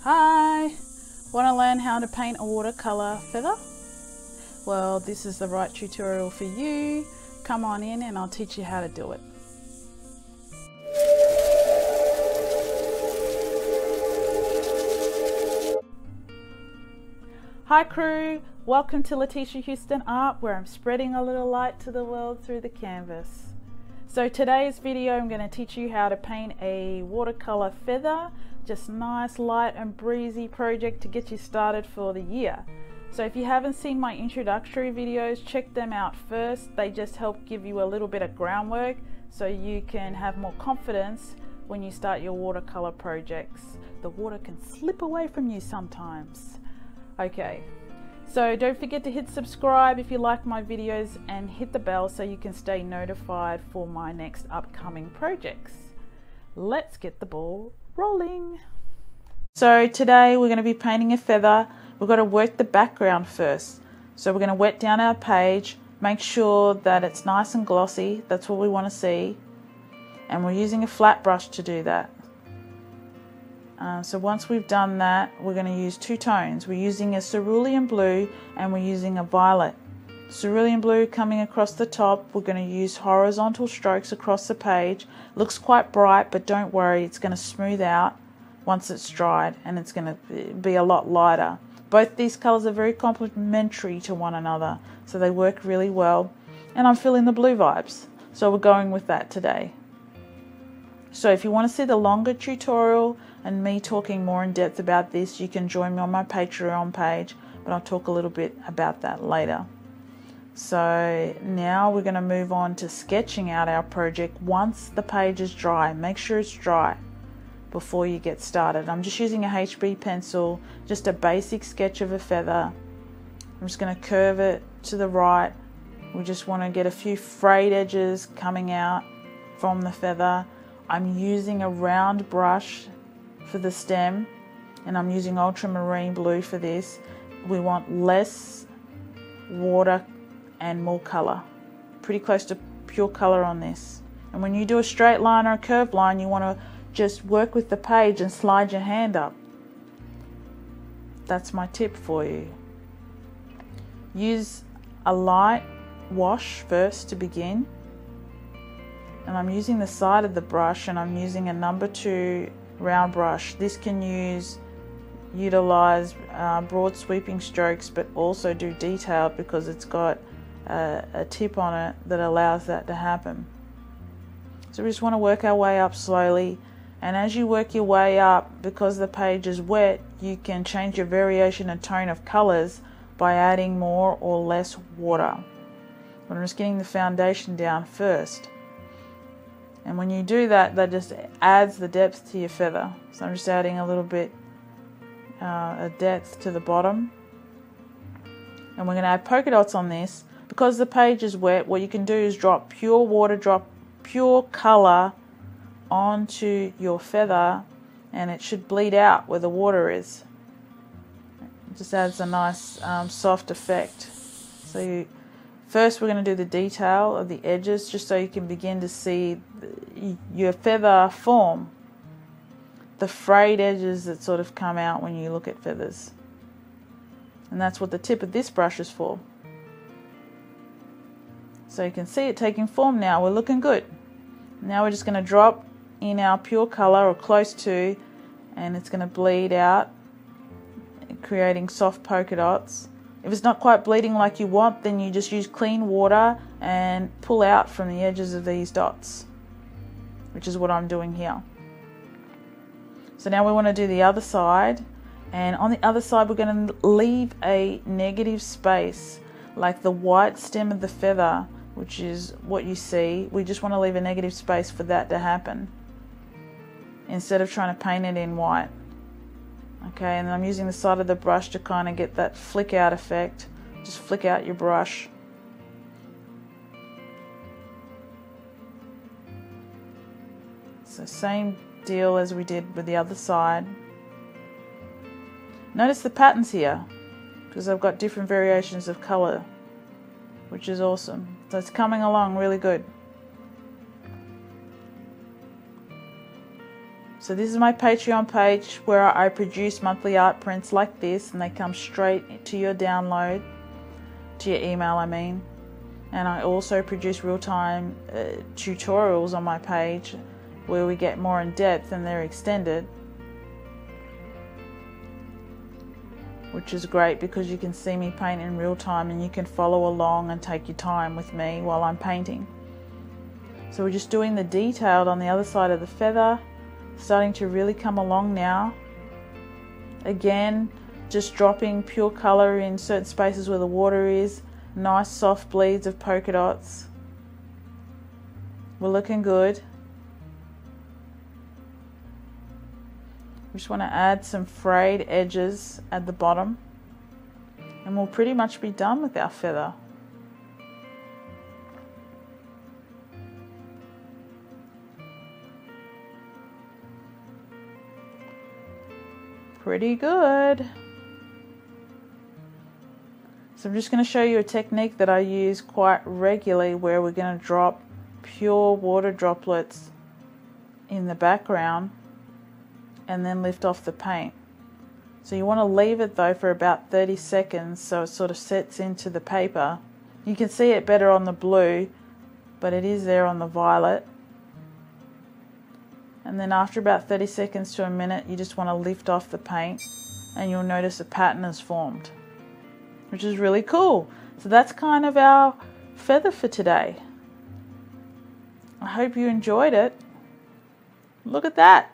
Hi! Want to learn how to paint a watercolor feather? Well, this is the right tutorial for you. Come on in and I'll teach you how to do it. Hi crew! Welcome to Letitia Houston Art, where I'm spreading a little light to the world through the canvas. So today's video I'm going to teach you how to paint a watercolor feather. Just nice, light and breezy project to get you started for the year. So if you haven't seen my introductory videos, check them out first. They just help give you a little bit of groundwork so you can have more confidence when you start your watercolor projects. The water can slip away from you sometimes. Okay, so don't forget to hit subscribe if you like my videos and hit the bell so you can stay notified for my next upcoming projects. Let's get the ball rolling. So today we're going to be painting a feather. We've got to work the background first. So we're going to wet down our page, make sure that it's nice and glossy. That's what we want to see. And we're using a flat brush to do that. So once we've done that, we're going to use two tones. We're using a cerulean blue and we're using a violet. Cerulean blue coming across the top. We're going to use horizontal strokes across the page. Looks quite bright, but don't worry, it's going to smooth out once it's dried and it's going to be a lot lighter. Both these colors are very complementary to one another, so they work really well. And I'm feeling the blue vibes, so we're going with that today. So if you want to see the longer tutorial and me talking more in depth about this, you can join me on my Patreon page, but I'll talk a little bit about that later. So now we're going to move on to sketching out our project once the page is dry. Make sure it's dry before you get started. I'm just using a HB pencil, just a basic sketch of a feather. I'm just going to curve it to the right. We just want to get a few frayed edges coming out from the feather. I'm using a round brush for the stem and I'm using ultramarine blue for this. We want less water and more color, pretty close to pure color on this. And when you do a straight line or a curved line, you want to just work with the page and slide your hand up. That's my tip for you. Use a light wash first to begin. And I'm using the side of the brush and I'm using a number 2 round brush. This can utilize broad sweeping strokes, but also do detailed because it's got a tip on it that allows that to happen. So we just want to work our way up slowly, and as you work your way up, because the page is wet, you can change your variation and tone of colors by adding more or less water. But I'm just getting the foundation down first. And when you do that, that just adds the depth to your feather. So I'm just adding a little bit of depth to the bottom. And we're going to add polka dots on this. Because the page is wet, what you can do is drop pure water, drop pure color onto your feather, and it should bleed out where the water is. It just adds a nice soft effect. So first we're going to do the detail of the edges, just so you can begin to see your feather form. The frayed edges that sort of come out when you look at feathers. And that's what the tip of this brush is for. So you can see it taking form now. We're looking good. Now we're just going to drop in our pure color, or close to, and it's going to bleed out, creating soft polka dots. If it's not quite bleeding like you want, then you just use clean water and pull out from the edges of these dots, which is what I'm doing here. So now we want to do the other side, and on the other side we're going to leave a negative space, like the white stem of the feather, which is what you see. We just want to leave a negative space for that to happen, instead of trying to paint it in white. Okay, and I'm using the side of the brush to kind of get that flick out effect. Just flick out your brush. So same deal as we did with the other side. Notice the patterns here, because I've got different variations of color, which is awesome. So it's coming along really good. So this is my Patreon page where I produce monthly art prints like this, and they come straight to your download, to your email I mean. And I also produce real-time tutorials on my page where we get more in depth and they're extended, which is great because you can see me paint in real time and you can follow along and take your time with me while I'm painting. So we're just doing the detailed on the other side of the feather, starting to really come along now. Again, just dropping pure color in certain spaces where the water is. Nice soft bleeds of polka dots. We're looking good. We just want to add some frayed edges at the bottom, and we'll pretty much be done with our feather. Pretty good. So I'm just going to show you a technique that I use quite regularly where we're going to drop pure water droplets in the background and then lift off the paint. So you want to leave it though for about 30 seconds so it sort of sets into the paper. You can see it better on the blue, but it is there on the violet. And then after about 30 seconds to a minute, you just want to lift off the paint and you'll notice a pattern is formed, which is really cool. So that's kind of our feather for today. I hope you enjoyed it. Look at that.